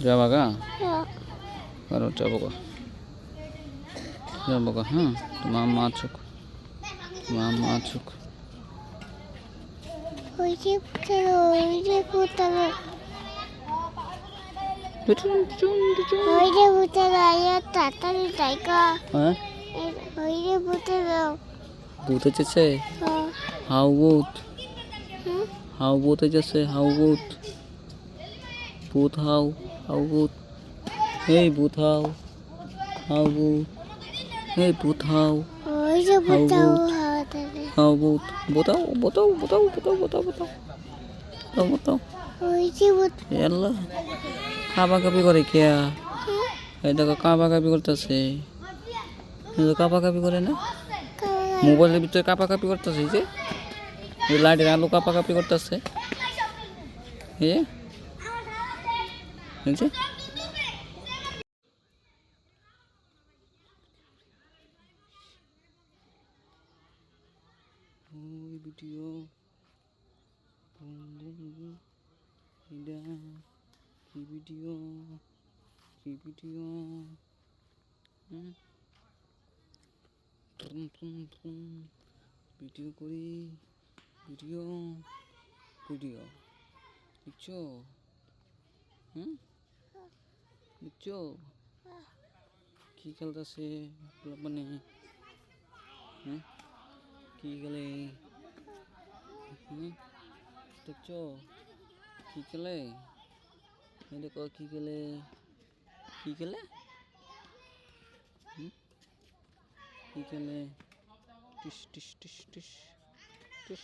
যাবাগা কারো যাবো যাবো হ্যাঁ তোমার মা চুক ওই যে পুতলা ওই যে পুতলা তাড়াতাড়ি জায়গা হ্যাঁ ওই যে পুতলা ভূত হচ্ছে হাউ ভূত হচ্ছে হাউ ভূত হাউ ভূত এই ভূত হাউ ভূত এই ভূত হাউ ওই যে পুতলা হাউ ভূত বোতাও ওই যে এল্লা কাঁপাকাঁপি করে কেয়া এই দেখো কাঁপাকাঁপি করতেছে কাঁপাকাঁপি করে না মোবাইলের ভিতরে কাঁপাকাঁপি করতেছে এই যে লাইটের আলো কাঁপাকাঁপি করতেছে এই যে ভিডিও কি ভিডিও ভিডিও করি ভিডিও দেখছো দেখছো কি খেলতেছে মানে কি খেলে দেখছো কি খেলে দেখো কি খেলে কি খেলে টিস টিস টিস টিস টিস